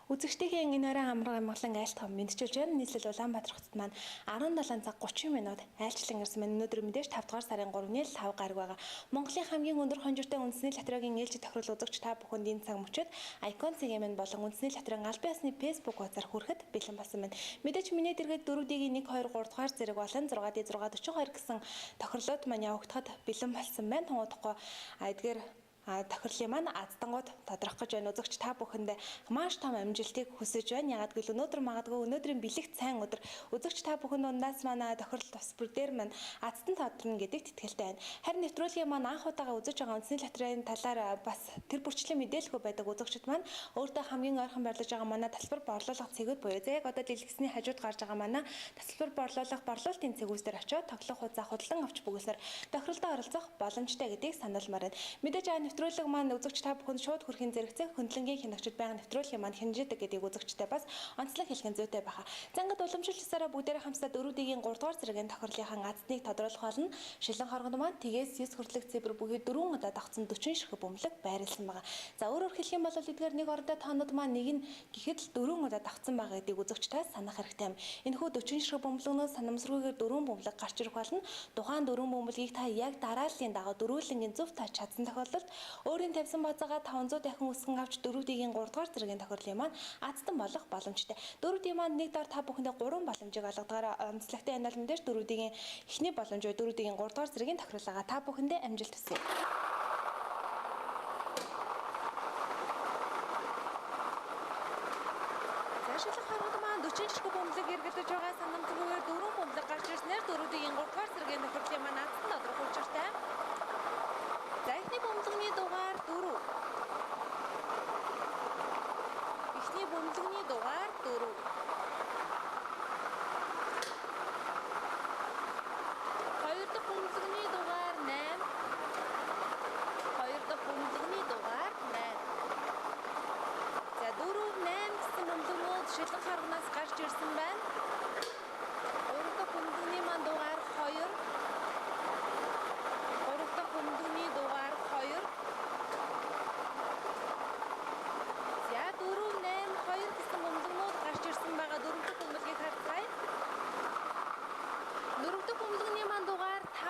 Үзэгчдийн энэ орой амраг амгалан айлтгах мэдчилж байна. Нийслэл Улаанбаатар хотод маань 17 цаг 30 минут айлчлан ирсэн байна. Өнөөдөр мэдээж 5 дугаар сарын 3-ны 5 гараг байгаа. Монголын хамгийн өндөр хонжиртой үндэсний лотерейгийн ээлжид тохирол үзэгч та бүхэнд энэ цаг мөчид Icon CGM болон үндэсний лотерейн албан ёсны Facebook хуудасаар хүрэхэд бэлэн болсон байна. Мэдээж миний дэргэд 4D-ийн 1 2 3 дугаар зэрэг болон 6D 642 гэсэн тохирлууд маань явагдахад бэлэн болсон байна. Тунгаудахгүй эдгээр тохирлын маань аздангууд тодорхой гэж байна. Үзэгч та бүхэндээ маш том амжилтыг хүсэж байна. Ягаад гэвэл өнөөдөр магадгүй өнөөдрийн бэлэгт сайн өдөр үзэгч та бүхэн дундаас манай тохирол тус бүр дээр маань азтан тодорно гэдэгт итгэлтэй байна. Харин нэвтрүүлгийн маань анх удаага үзэж байгаа үндэсний лотерейн талаар бас тэр бүрчлэн мэдээлэлгүй байдаг үзэгчд маань өөртөө хамгийн ойрхон барьлаж байгаа манай тасалбар борлуулах цэгүүд буюу яг одоо дэлгэцний хажууд гарч байгаа манай тасалбар борлуулах борлуулалтын цэгүүс дээр очиод тоглох хуудас худалдан авч бүгснээр тохиролдоо оролцох боломжтой гэдгийг сануулмаар байна. Мэдээж нэвтрүүлэг маань үзэгч та бүхэнд шууд хүрэхин зэрэгцээ хөндлөнгийн хянагчид байгаа нэвтрүүлгийн маань хянжидаг гэдгийг үзэгчтэй бас онцлог хэлхэн зүйтэй байгаа. Зангад уламжлалсараа бүгдээрээ хамсаад 4D-ийн 3 дугаар зэргийн тохирлынхан азныг тодруулах болно. Шилэн хоргонд маань тгээс 9 хүртэлх цифр бүхий 4 удаа давхсан 40 ширхэг бөмбөлөг байрлсан байгаа. За өөрөөр хэлэх юм бол эдгээр нэг орондоо тоонууд маань нэг нь гэхэд л 4 удаа давхсан байгаа гэдгийг үзэгчтэй санах хэрэгтэй юм. Энэхүү 40 ширхэг бөмбөлөгнөөс санамсаргүйгээр 4 бөмбөлөг гарч ирэх болно. Тухайн 4 бөмбөлгийг та яг дарааллын дагуу дөрвөлнгийн зөв тааж чадсан тохиолдолд өөрийн тавьсан бацаагаа 500 дахин үсгэн авч 4D-ийн 3 дугаар зэргийн тохирлын маань азтан болох боломжтой. 4D маань нэг дор та бүхэндээ 3 боломжийг олгодогоор онцлогтой энэ бол мэдээж 4D-ийн эхний боломж буюу 4D-ийн 3 дугаар зэргийн тохирлага та бүхэндээ амжилт хүсье. Шилэн хоргонд маань 40 ширхэг бөмбөлөг эргэлдэж байгаа санамсаргүйгээр 4 бөмбөлөг гарч ирснээр 4D-ийн 3 дугаар зэргийн тохирлын маань азтан тодорхой учиртай. За эхний бөмбөлөгний дугаар 4. Эхний бөмбөлөгний дугаар 4. Хоёр дахь бөмбөлөгний дугаар 8. Хоёр дахь бөмбөлөгний дугаар 8. За 4, 8 гэсэн бөмбөлгнүүд шилэн хоргоноос гарч ирсэн байна. Гурав дахь бөмбөлөгний маань дугаар 2. Гурав дахь бөмбөлөгний дугаар 2. За 4, 8, 2 гэсэн бөмбөлгнүүд гарч ирсэн байгаа. Дөрөв дэх бөмбөлгийг харцгаая. Дөрөв дэх бөмбөлөгний маань дугаар 5.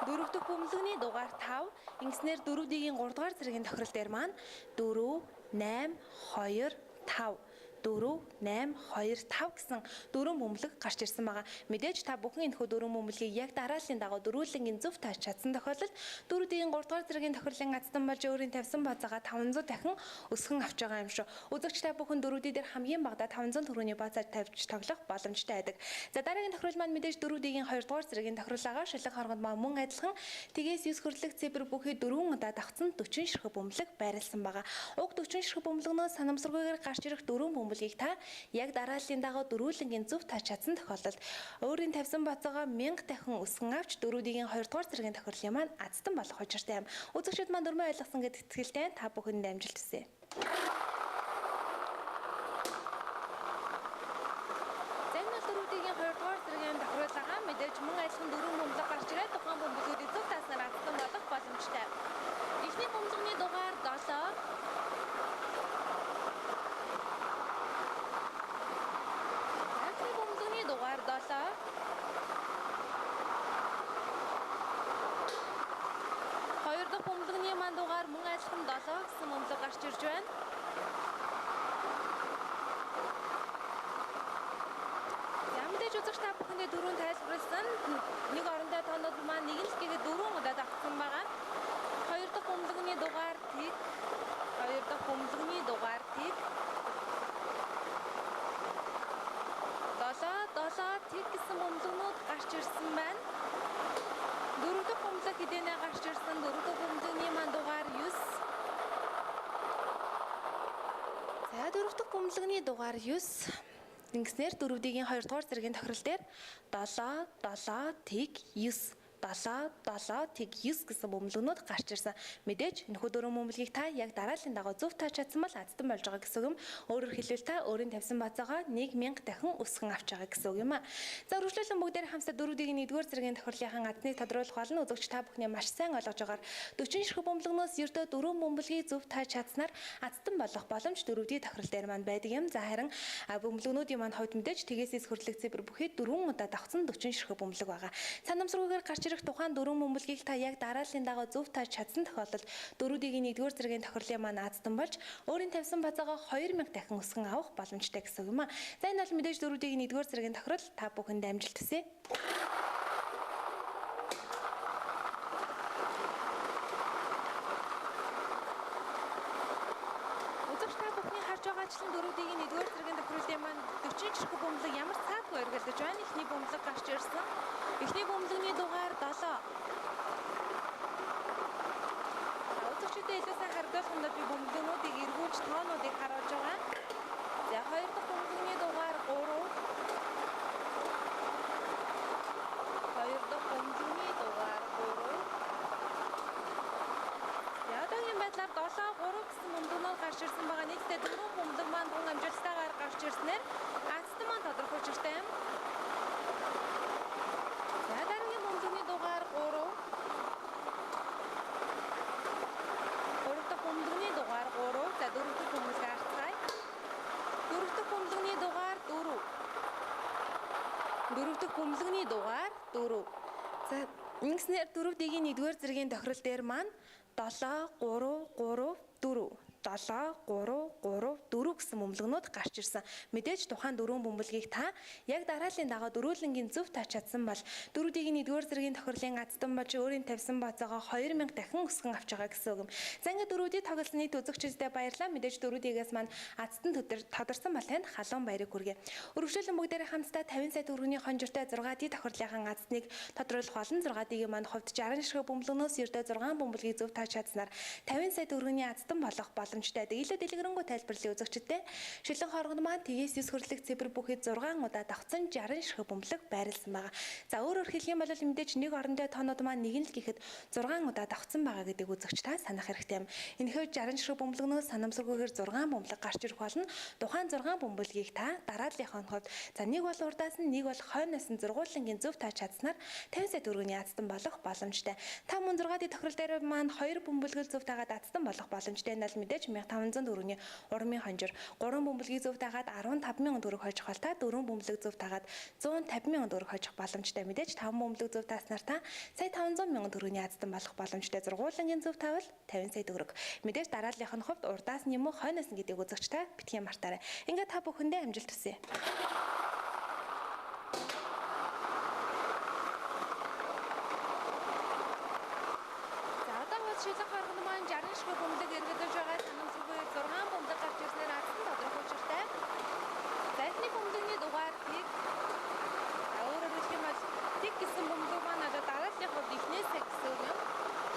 Дөрөв дэх бөмбөлөгний дугаар 5. Ингэснээр 4D-ийн 3 дугаар зэргийн тохирол дээр маань 4, 8, 2, 5. 4, 8, 2, 5 гэсэн дөрвөн бөмбөлөг гарч ирсэн байгаа. Мэдээж та бүхэн энэхүү дөрвөн бөмбөлгийг яг дарааллын дагуу дөрвөлнгийн зөв тааж чадсан тохиолдолд 4D-ийн 3 дугаар зэргийн тохирлын азтан болж өөрийн тавьсан бацаагаа 500 дахин өсгөн авч байгаа юм шүү. Үзэгч та бүхэн 4D дээр хамгийн багадаа 500 төгрөгийн бацаа тавьж тоглох боломжтой байдаг. За дараагийн тохирол маань мэдээж 4D-ийн 2 дугаар зэргийн тохирлогоо шилэн хоргонд маань мөн адилхан тгээс 9 хүртэлх цифр бүхий 4 удаа давхсан 40 ширхэг бөмбөлөг байрлсан байгаа. Уг 40 ширхэг бөмбөлгнөөс санамсаргүйгээр гарч ирэх 4 бөмбөлгийг та яг дарааллын дагуу дөрвөлнгийн зөв тааж чадсан тохиолдолд өөрийн тавьсан бацаагаа 1000 дахин өсгөн авч 4D-ийн 2 дугаар зэргийн тохирлын маань азтан болох учиртай юм. Үзэгчид маань дөрмөө ойлгосон гэдэгт итгэлтэй та бүхэнд амжилт хүсье. Мэдээж мөн адилхан 4 бөмбөлөг гарч ирээд тухайн бөмбөлгүүдийг зөв тааснаар азтан болох боломжтой. Эхний бөмбөлөгний дугаар 7. Эхний бөмбөлөгний дугаар 7. Хоёр дахь бөмбөлөгний маань дугаар мөн адилхан 7 гэсэн бөмбөлөг гарч ирж байна. Үзэгч та бүхэндээ дөрөв тайлбарласан. Нэг орондоо тоонууд маань нэг л гэхэд 4 удаа давхсан байгаа. Хоёр дахь бөмбөлөгний дугаар тэг. Хоёр дахь бөмбөлөгний дугаар тэг. 7 тэг гэсэн бөмбөлгнүүд гарч ирсэн байна. Дөрөв дахь бөмбөлөг хэдийнэ гарч ирсэн. Дөрөв дахь бөмбөлөгний маань дугаар 9. За дөрөв дахь бөмбөлөгний дугаар 9. Ингэснээр 4D-ийн 2 дугаар зэргийн тохирол дээр 7, 7, тэг 9, 7, 7, тэг 9 гэсэн бөмбөлгнүүд гарч ирсэн. Мэдээж энэхүү дөрвөн бөмбөлгийг та яг дарааллын дагуу зөв тааж чадсан бол азтан болж байгаа гэсэн үг юм. Өөрөөр хэлбэл та өөрийн тавьсан бацаагаа 1000 дахин өсгөн авч байгаа гэсэн үг юм а. За үргэлжлүүлэн бүгдээр хамтдаа дөрүүдийн 1-р зэргийн тохирлынхаа азныг тодруулах болно. Үзэгч та бүхний маш сайн ойлгож байгаагаар 40 ширхэг бөмбөлгнөөс ердөө дөрвөн бөмбөлгийг зөв тааж чадсанаар азтан болох боломж дөрүүдийн тохирол дээр маань байдаг юм. За харин бөмбөлгнүүдийн маань хувьд мэдээж тгээс хүртэлх цифр бүхий 4 удаа давхсан 40 ширхэг бөмбөлөг байгаа. Санамсаргүйгээр гарч ирэх тухайн дөрвөн бөмбөлгийг та яг дарааллын дагуу зөв тааж чадсан тохиолдолд дөрүүдийн 1-р зэргийн тохирлын маань азтан болж өөрийн тавьсан бацаагаа 2000 дахин өсгөн авах боломжтой гэсэн үг юм а. За энэ бол мэдээж дөрүүдийн 1-р зэргийн тохирол та бүхэнд амжилт хүсье. Үзэгч та бүхний харж байгаачлан дөрүүдийн 1-р зэргийн тохирлын маань 40 ширхэг бөмбөлөг ямар цаатгүй эргэлдэж байна. Эхний бөмбөлөг гарч ирсэн. Эхний бөмбөлөгний дугаар 7. Үзэгчдээ илүү сайн харагдуулахад би бөмбөлгнүүдийг эргүүлж тоонуудыг харуулж байгаа. За хоёр дахь бөмбөлөгний дугаар 3. Хоёр дахь бөмбөлөгний дугаар 3. Ядагын байдлаар 7, 3 гэсэн бөмбөлгнүүд гарч ирсэн байгаа. Нийтдээ 4 бөмбөлөг маань тун амжилттайгаар гарч ирснээр азтан маань тодорхойлжтэй юм. За дараагийн бөмбөлөгний дугаар 3. Гурав дахь бөмбөлөгний дугаар 3. За дөрөв дэх бөмбөлөг арцгаая. Дөрөв дэх бөмбөлөгний дугаар 4. Дөрөв дэх бөмбөлөгний дугаар 4. За ингэснээр дөрөвдгийн 1-р зэргийн тохирол дээр маань 7, 3, 3, 4. 7, 3, 3, 4 гэсэн бөмбөлгнүүд гарч ирсэн. Мэдээж тухайн дөрвөн бөмбөлгийг та яг дарааллын дагуу дөрүүлэнгийн зөв тааж чадсан бол дөрүүдийн 1-р зэргийн тохирлын азтан болж өөрийн тавьсан бацаагаа 2000 дахин өсгөн авч байгаа гэсэн үг юм. За ингээд дөрүүдийн тоглолцны үзэгчдэд баярлалаа. Мэдээж дөрүүдийгээс маань азтан тодорсон бол танд халуун баярыг хүргэе. Өргөжлүүлэн бүгдээрээ хамтдаа 50 сая төгрөгийн хонжиртой 6D тохирлынхаа азныг тодруулах болон 6D-ийн маань хувьд 60 ширхэг бөмбөлгнөөс ердөө 6 бөмбөлгийг зөв тааж чадсанаар 50 сая төгрөгийн азтан болох боломжтой. Илүү дэлгэрэнгүй тайлбарлалын үзэгчдэд шилэн хооргонд маань тгээс 9 хүртэлх цифр бүхий 6 удаа давхсан 60 ширхэг бөмбөлөг байрласан байгаа. За өөрөөр хэлэх юм бол мэдээж нэг орондоо тоонууд маань нэг л гэхэд 6 удаа давхсан байгаа гэдэг үзэгч та санах хэрэгтэй юм. Энэхээр 60 ширхэг бөмбөлгнөөс санамсаргүйгээр 6 бөмбөлөг гарч ирэх болно. Тухайн 6 бөмбөлгийг та дарааллынхаа хувьд за нэг бол урдаас нь нэг бол хойноос нь зургуулангийн зөв тааж чадсанаар 50 сая төгрөгийн азтан болох боломжтой. Та мөн 6D тохирол дээр маань 2 бөмбөлгөл зөв таагаад азтан болох боломжтой. Энэ бол мэдээж 1500 төгрөгийн урмын хонжир 3 бөмбөлгийг зөв таагаад 15000 төгрөг хойжих бол та 4 бөмбөлөг зөв таагаад 150000 төгрөг хойжих боломжтой. Мэдээж 5 бөмбөлөг зөв тааснаар та сая 500,000 төгрөгийн азтан болох боломжтой. Зургуулангийн зөв таавал 50 сая төгрөг. Мэдээж дарааллынх нь хувьд урдаас нь юм уу хойноос нь гэдэг үзэгч та битгий мартаарай. Ингээд та бүхэндээ амжилт хүсье. Шилэн хооргонд маань 60 ширхэг бөмбөлөг эргэлдэж байгаа. Санамсаргүйгээр 6 бөмбөлөг гарч ирснээр азтан тодорхойлжтэй. За эхний бөмбөлөгний дугаар 1. Өөрөөр хэлэх юм бол 1 гэсэн бөмбөлөг маань одоо дарааллын хувьд эхнээсээ гэсэн үг юм.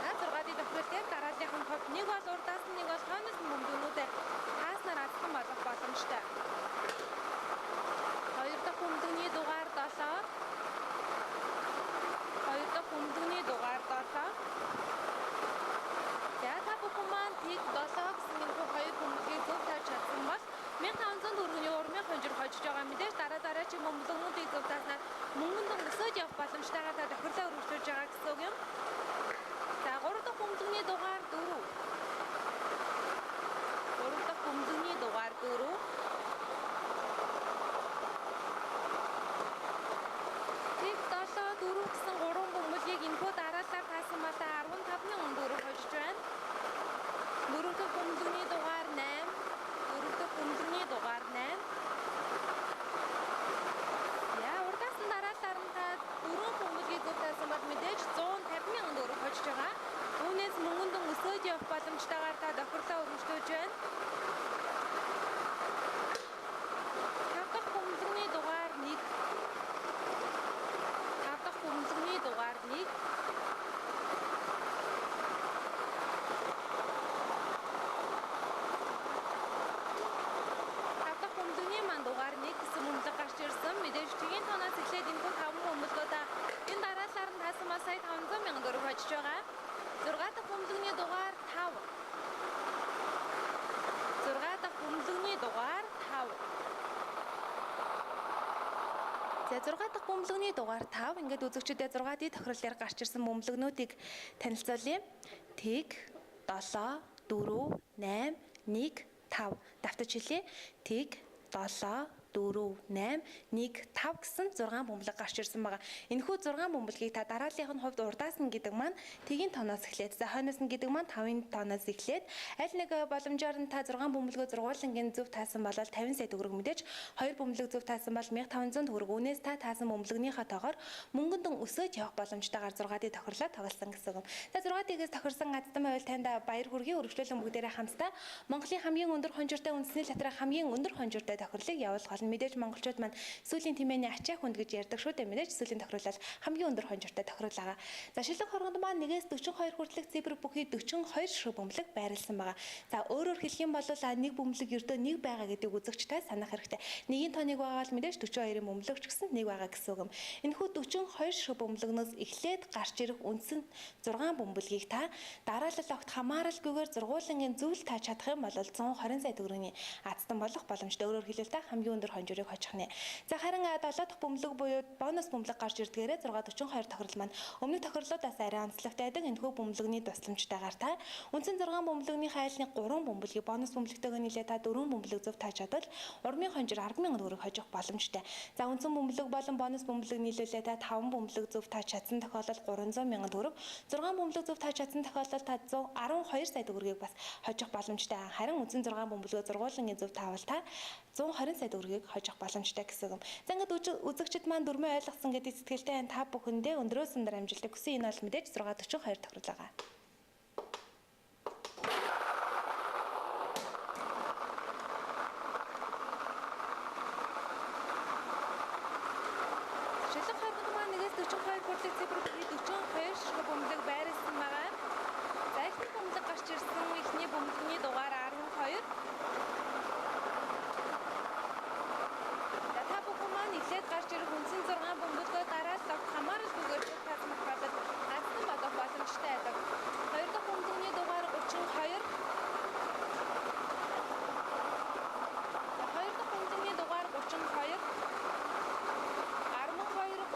Та 6D тохирол дээр дарааллын хувьд нэг бол урдаас нь нэг бол хойноос нь бөмбөлгнүүдээр тааснаар азтан болох боломжтой. Хоёр дахь бөмбөлөгний дугаар 7. Хоёр дахь бөмбөлөгний дугаар 7. Хүмүүс тийг 7 гэсэн энэ хоёр бөмбөлгийг зөв тааж чадсан бол 1500 төгрөгийн урмын хонжир хожиж байгаа. Мэдээж дараа дараагийн бөмбөлгнүүдийг зөв тааснаар мөнгөнд өсөж явах боломжтойгоор та За 6 дахь бөмбөлөгний дугаар 5 ингээд үзэгчдэд 6D тохиоллоор гарч ирсэн бөмбөлөгнүүдийг танилцуулъя. Тэг 7 4 8 1 5 давтаж хэлье. Тэг 7 4 8 1 5 гэсэн 6 бөмбөлөг гарч ирсэн байгаа. Энэхүү 6 бөмбөлгийг та дарааллынх нь хувьд урдаас нь гэдэг маань тэгийн тооноос эхлээд за хойноос нь гэдэг маань 5-ын тооноос эхлээд аль нэг боломжоор нь та 6 бөмбөлгөө зургуулангийн зөв таасан бол 50 сая төгрөг мэдээж 2 бөмбөлөг зөв таасан бол 1500 төгрөг. Үүнээс та таасан бөмбөлгийнхаа тоогоор мөнгөндөн өсөж явах боломжтойгоор 6D тохирлоо тоглосон гэсэн үг. За 6D-гээс тохирсон аздан байвал танд баяр хүргэе. Өргөжлүүлэн бүгдээрээ хамтдаа Монголын хамгийн өндөр хонжиртой үндэсний латраа хамгийн өндөр хонжиртой тохирлыг явуулах болно. Мэдээж монголчууд маань сүүлийн тэмээний ачаа хүнд гэж ярьдаг шүү дээ. Мэдээж сүүлийн тохируулал хамгийн өндөр хонжиртой тохирол байгаа. За шилэг хоргонд маань 1-ээс 42 хүртэлх цифр бүхий 42 ширхэг бөмбөлөг байрласан байгаа. За өөрөөр хэлэх юм бол нэг бөмбөлөг ердөө нэг байгаа гэдэг үзэгчтэй санах хэрэгтэй. Нэгийн тооныг байгаа бол мэдээж 42-ын бөмбөлөг ч гэсэн нэг байгаа гэсэн үг юм. Энэхүү 42 ширхэг бөмбөлөгнөөс эхлээд гарч ирэх үндсэн 6 бөмбөлгийг та дараалал огт хамааралгүйгээр зургуулангийн зөвл тааж чадах юм бол 120 сая төгрөгийн аздан болох боломжтой. Өөрөөр хэлбэл та хамгийн өндөр хонжирыг хожих нэ. За харин 7 дахь бөмбөлөг буюу бонус бөмбөлөг гарч ирдгээрээ 642 тохирол маань өмнөх тохирлуудаас арай онцлогтой байдаг. Энэхүү бөмбөлөгний тусламжтайгаар та үндсэн 6 бөмбөлөгний хайлтны 3 бөмбөлгийг бонус бөмбөлөгтэйгээ нийлээ та 4 бөмбөлөг зөв тааж чадвал урмын хонжир 10,000 төгрөг хожих боломжтой. За үндсэн бөмбөлөг болон бонус бөмбөлөг нийлүүлээ та 5 бөмбөлөг зөв тааж чадсан тохиолдолд 300,000 төгрөг, 6 бөмбөлөг зөв тааж чадсан тохиолдолд та 112 сая төгрөгийг бас хожих боломжтой. Харин үндсэн 6 бөмбөлгөө зургуулангийн зөв таавал та 120 сая төгрөгийг хожих боломжтой гэсэн юм. За ингээд үзэгчд маань дөрмөө ойлгосон гэдэг сэтгэлтэй та бүхэндээ өндрөөс өндөр амжилтыг хүсье. Энэ бол мэдээж 642 тохирол байгаа. Шилэг хоргонд маань 1-ээс 42 хүртэлх цифр бүхий 42 ширхэг бөмбөлөг байрласан байгаа. За эхний бөмбөлөг гарч ирсэн эхний бөмбөлөгний дугаар 12. Эхлээд гарч ирэх үндсэн 6 бөмбөлгөө дараалал хамааралгүйгээр таасан тохиолдолд аздан бодох боломжтой байдаг. 2 дахь бөмбөлөгний дугаар 32. 2 дахь бөмбөлөгний дугаар 32. 12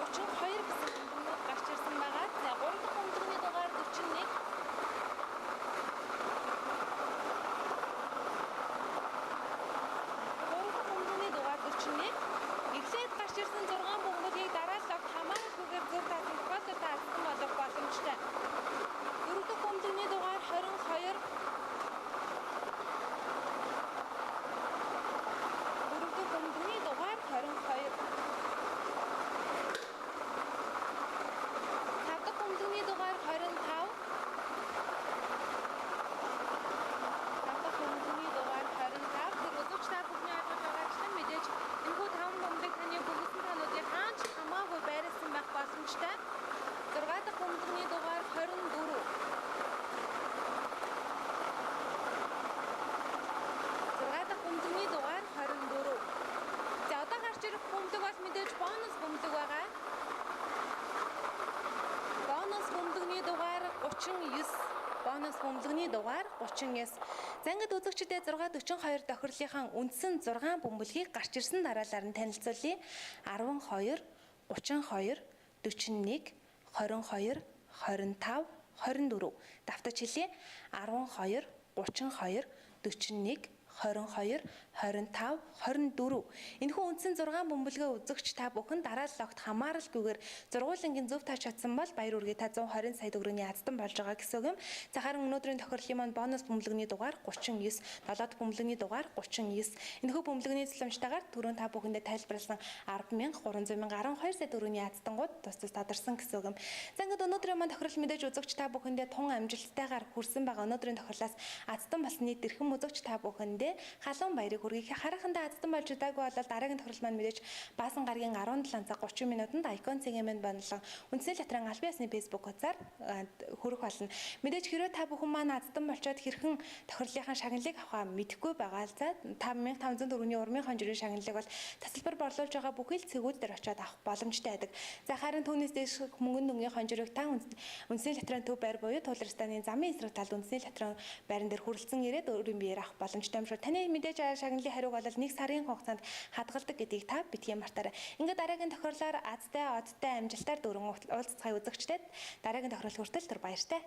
32 гэсэн бөмбөлгүүд гарч ирсэн байгаа. За 3 дахь бөмбөлөгний дугаар 41. 3 дахь бөмбөлөгний дугаар 41. Эхлээд гарч ирсэн 6 бөмбөлгийг дараалал хамааралгүйгээр зөв таасан тохиолдолд аздан болох боломжтой. 4 дахь бөмбөлөгний дугаар 22. 4 дахь бөмбөлөгний дугаар 22. 5 дахь бөмбөлөгний дугаар 25. 5 дахь бөмбөлөгний дугаар 25. Тэр үзэгч та бүхний ойлгож байгаачлан мэдээж энэхүү 5 бөмбөлөг таны бүгдэн тануудын хаач хамаагүй байрласан байх боломжтой. 6 дахь бөмбөлөгний дугаар 24. 6 дахь бөмбөлөгний дугаар 24. За одоо гарч ирэх бөмбөлөг бол мэдээж бонус бөмбөлөг байгаа. Бонус бөмбөлөгний дугаар 39. Бонус бөмбөлөгний дугаар 39. За ингээд үзэгчдэд 642 тохирлынхаа үндсэн 6 бөмбөлгийг гарч ирсэн дараалалаар нь танилцуулъя. 12, 32, 41, 22, 25, 24. Давтаж хэлье. 12, 32, 41, 22, 25, 24. Энэхүү үндсэн 6 бөмбөлгөө үзэгч та бүхэн дараалал огт хамааралгүйгээр зургуулангийн зөв тааж чадсан бол баяр үргээ та 120 сая төгрөгийн аздан болж байгаа гэсэн үг юм. За харин өнөөдрийн тохирлын маань бонус бөмбөлөгний дугаар 39, 7 дахь бөмбөлөгний дугаар 39. Энэхүү бөмбөлөгний тусламжтайгаар түрүүн та бүхэндээ тайлбарласан 10,000, 300,000, 12 сая төгрөгийн аздангууд тус тодорсон гэсэн үг юм. За ингээд өнөөдрийн маань тохирол мэдээж үзэгч та бүхэндээ тун амжилттайгаар хүрсэн байгаа. Өнөөдрийн тохирлоос аздан болсон нийт эрхэм үзэгч та бүхэндээ халуун баярыг хүргэе. Харахандаа аздан болж удаагүй бол дараагийн тохирол маань мэдээж баасан гарагийн 17 цаг 30 минутанд Icon CGM-д бандлан үндэсний латран албан ёсны Facebook хуудасаар хүрэх болно. Мэдээж хэрвээ та бүхэн маань аздан болчоод хэрхэн тохирлынхаа шагналыг авахаа мэдэхгүй байгаа л за 5500 төгрөгийн урмын хонжирын шагналыг бол тасалбар борлуулж байгаа бүхий л цэгүүд дээр очиод авах боломжтой байдаг. За харин түүнээс дэш мөнгөн дүнгийн хонжирыг та үндэсний латран төв байр буюу Туларстаны замын эсрэг талд үндэсний латран байран дээр хүрэлцэн ирээд өөрийн биеэр авах боломжтой юм шүү. Таны мэдээж шагналын хариуг бол 1 сарын хугацаанд хадгалдаг гэдгийг та битгий мартаарай. Ингээд дараагийн тохиоллоор азтай, одтой, амжилтаар дөрвөн уулзцай үзэгчдэд дараагийн тохиолдол хүртэл түр баяртай.